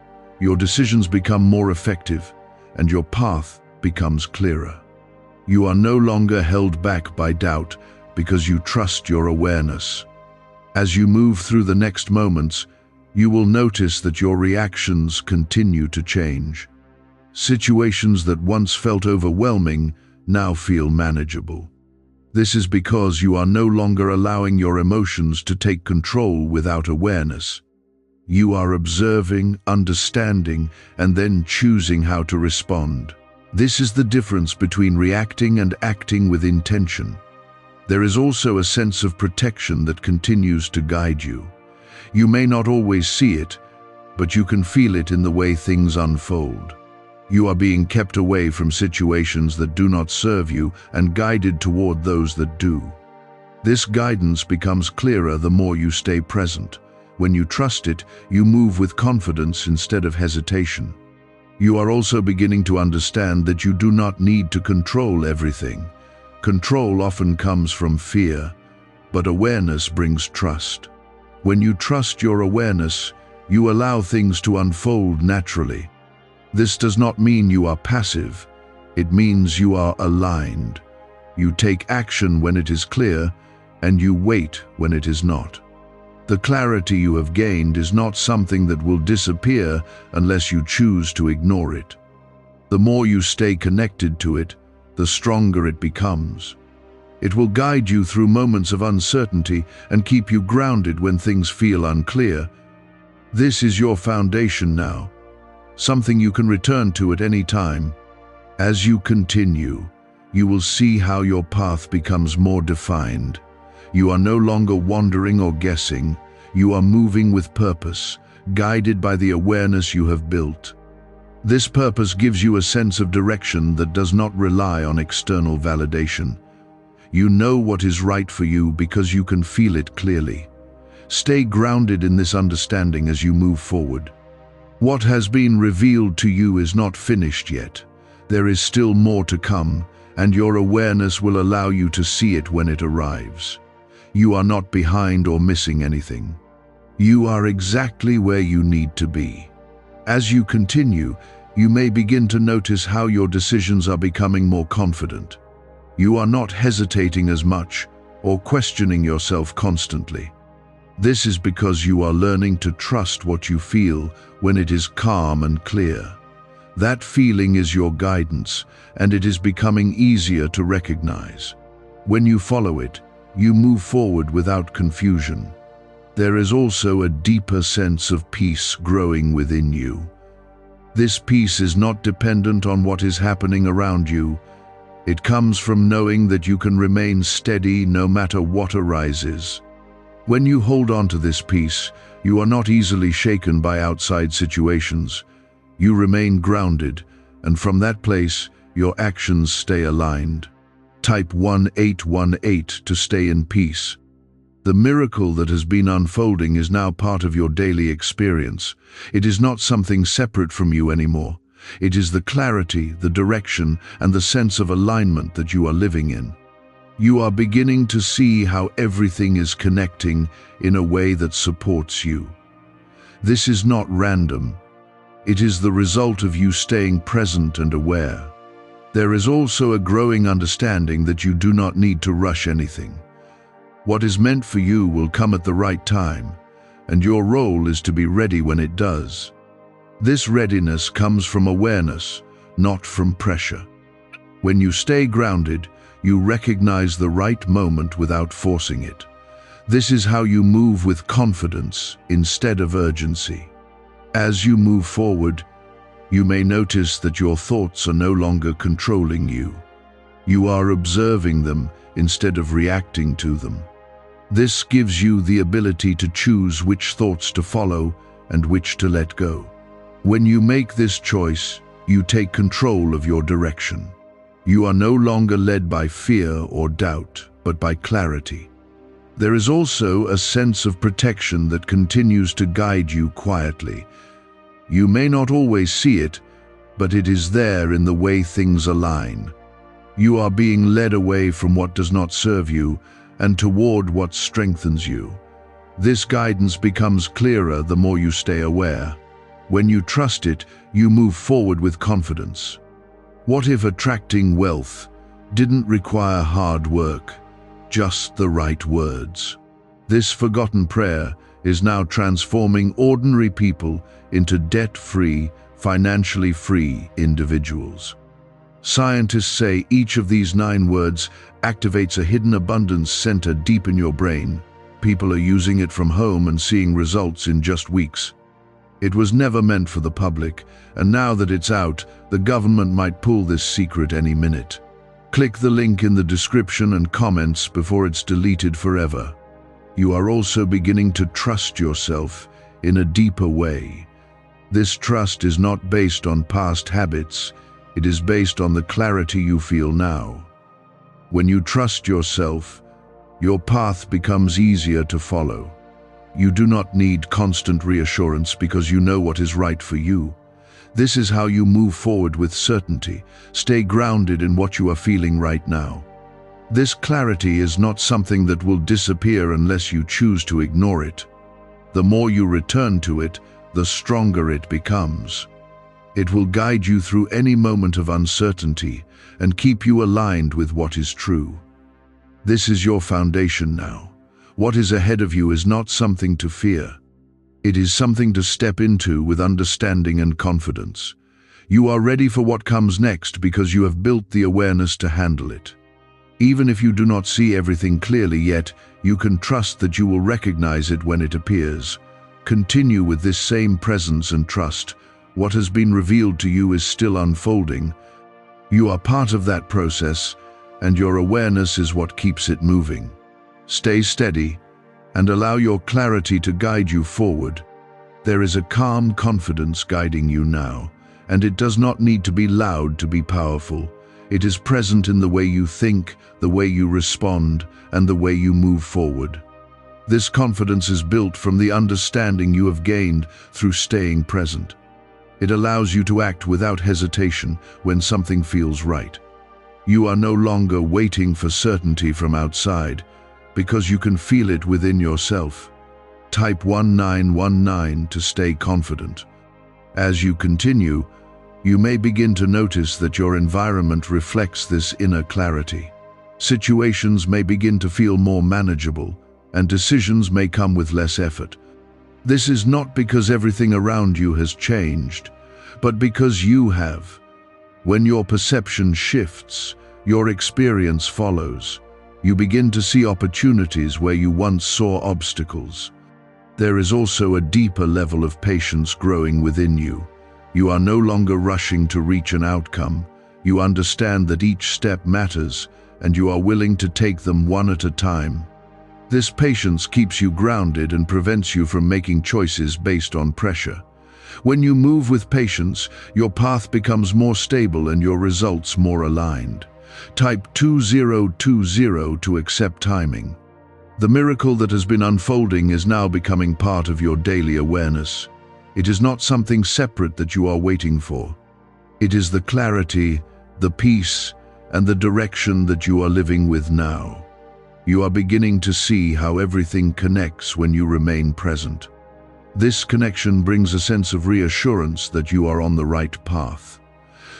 your decisions become more effective and your path becomes clearer. You are no longer held back by doubt because you trust your awareness. As you move through the next moments, You will notice that your reactions continue to change. Situations that once felt overwhelming now feel manageable. This is because you are no longer allowing your emotions to take control without awareness. You are observing, understanding, and then choosing how to respond. This is the difference between reacting and acting with intention. There is also a sense of protection that continues to guide you. You may not always see it, but you can feel it in the way things unfold. You are being kept away from situations that do not serve you and guided toward those that do. This guidance becomes clearer the more you stay present. When you trust it, you move with confidence instead of hesitation. You are also beginning to understand that you do not need to control everything. Control often comes from fear, but awareness brings trust. When you trust your awareness, you allow things to unfold naturally. This does not mean you are passive. It means you are aligned. You take action when it is clear, and you wait when it is not. The clarity you have gained is not something that will disappear unless you choose to ignore it. The more you stay connected to it, the stronger it becomes. It will guide you through moments of uncertainty and keep you grounded when things feel unclear. This is your foundation now, something you can return to at any time. As you continue, you will see how your path becomes more defined. You are no longer wandering or guessing. You are moving with purpose, guided by the awareness you have built. This purpose gives you a sense of direction that does not rely on external validation. You know what is right for you because you can feel it clearly. Stay grounded in this understanding as you move forward. What has been revealed to you is not finished yet. There is still more to come, and your awareness will allow you to see it when it arrives. You are not behind or missing anything. You are exactly where you need to be. As you continue, you may begin to notice how your decisions are becoming more confident. You are not hesitating as much or questioning yourself constantly. This is because you are learning to trust what you feel when it is calm and clear. That feeling is your guidance, and it is becoming easier to recognize. When you follow it, you move forward without confusion. There is also a deeper sense of peace growing within you. This peace is not dependent on what is happening around you. It comes from knowing that you can remain steady no matter what arises. When you hold on to this peace, you are not easily shaken by outside situations. You remain grounded, and from that place, your actions stay aligned. Type 1818 to stay in peace. The miracle that has been unfolding is now part of your daily experience. It is not something separate from you anymore. It is the clarity, the direction, and the sense of alignment that you are living in. You are beginning to see how everything is connecting in a way that supports you. This is not random. It is the result of you staying present and aware. There is also a growing understanding that you do not need to rush anything. What is meant for you will come at the right time, and your role is to be ready when it does. This readiness comes from awareness, not from pressure. When you stay grounded, you recognize the right moment without forcing it. This is how you move with confidence instead of urgency. As you move forward, you may notice that your thoughts are no longer controlling you. You are observing them instead of reacting to them. This gives you the ability to choose which thoughts to follow and which to let go. When you make this choice, you take control of your direction. You are no longer led by fear or doubt, but by clarity. There is also a sense of protection that continues to guide you quietly. You may not always see it, but it is there in the way things align. You are being led away from what does not serve you and toward what strengthens you. This guidance becomes clearer the more you stay aware. When you trust it, you move forward with confidence. What if attracting wealth didn't require hard work, just the right words? This forgotten prayer is now transforming ordinary people into debt-free, financially free individuals. Scientists say each of these 9 words activates a hidden abundance center deep in your brain. People are using it from home and seeing results in just weeks. It was never meant for the public, and now that it's out, the government might pull this secret any minute. Click the link in the description and comments before it's deleted forever. You are also beginning to trust yourself in a deeper way. This trust is not based on past habits, it is based on the clarity you feel now. When you trust yourself, your path becomes easier to follow. You do not need constant reassurance because you know what is right for you. This is how you move forward with certainty. Stay grounded in what you are feeling right now. This clarity is not something that will disappear unless you choose to ignore it. The more you return to it, the stronger it becomes. It will guide you through any moment of uncertainty and keep you aligned with what is true. This is your foundation now. What is ahead of you is not something to fear. It is something to step into with understanding and confidence. You are ready for what comes next because you have built the awareness to handle it. Even if you do not see everything clearly yet, you can trust that you will recognize it when it appears. Continue with this same presence and trust. What has been revealed to you is still unfolding. You are part of that process, and your awareness is what keeps it moving. Stay steady and allow your clarity to guide you forward. There is a calm confidence guiding you now, and it does not need to be loud to be powerful. It is present in the way you think, the way you respond, and the way you move forward. This confidence is built from the understanding you have gained through staying present. It allows you to act without hesitation when something feels right. You are no longer waiting for certainty from outside, because you can feel it within yourself. Type 1919 to stay confident. As you continue, you may begin to notice that your environment reflects this inner clarity. Situations may begin to feel more manageable, and decisions may come with less effort. This is not because everything around you has changed, but because you have. When your perception shifts, your experience follows. You begin to see opportunities where you once saw obstacles. There is also a deeper level of patience growing within you. You are no longer rushing to reach an outcome. You understand that each step matters, and you are willing to take them one at a time. This patience keeps you grounded and prevents you from making choices based on pressure. When you move with patience, your path becomes more stable and your results more aligned. Type 2020 to accept timing. The miracle that has been unfolding is now becoming part of your daily awareness. It is not something separate that you are waiting for. It is the clarity, the peace, and the direction that you are living with now. You are beginning to see how everything connects when you remain present. This connection brings a sense of reassurance that you are on the right path.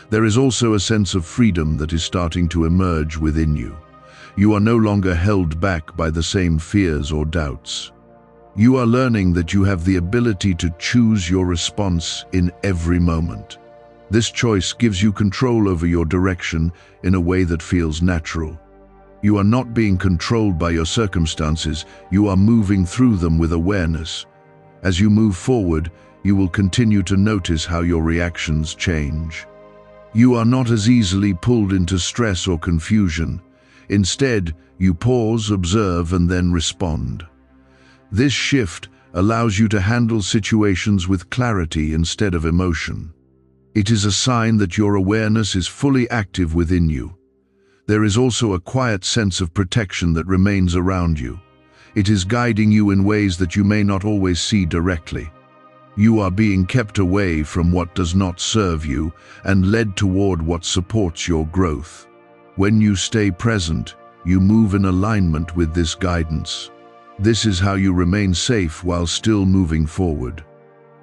There is also a sense of freedom that is starting to emerge within you. You are no longer held back by the same fears or doubts. You are learning that you have the ability to choose your response in every moment. This choice gives you control over your direction in a way that feels natural. You are not being controlled by your circumstances, you are moving through them with awareness. As you move forward, you will continue to notice how your reactions change. You are not as easily pulled into stress or confusion. Instead, you pause, observe, and then respond. This shift allows you to handle situations with clarity instead of emotion. It is a sign that your awareness is fully active within you. There is also a quiet sense of protection that remains around you. It is guiding you in ways that you may not always see directly. You are being kept away from what does not serve you and led toward what supports your growth. When you stay present, you move in alignment with this guidance. This is how you remain safe while still moving forward.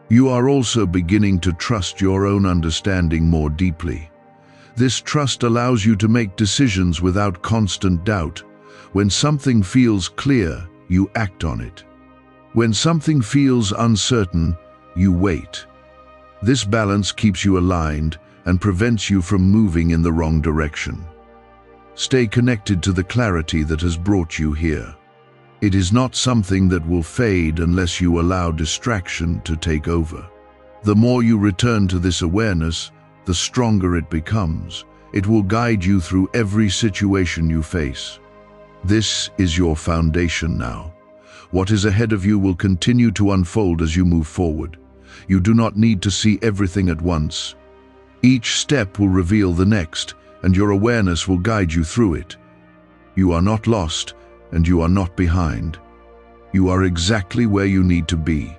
You are also beginning to trust your own understanding more deeply. This trust allows you to make decisions without constant doubt. When something feels clear, you act on it. When something feels uncertain, you wait. This balance keeps you aligned and prevents you from moving in the wrong direction. Stay connected to the clarity that has brought you here. It is not something that will fade unless you allow distraction to take over. The more you return to this awareness, the stronger it becomes. It will guide you through every situation you face. This is your foundation now. What is ahead of you will continue to unfold as you move forward. You do not need to see everything at once. Each step will reveal the next, and your awareness will guide you through it. You are not lost, and you are not behind. You are exactly where you need to be.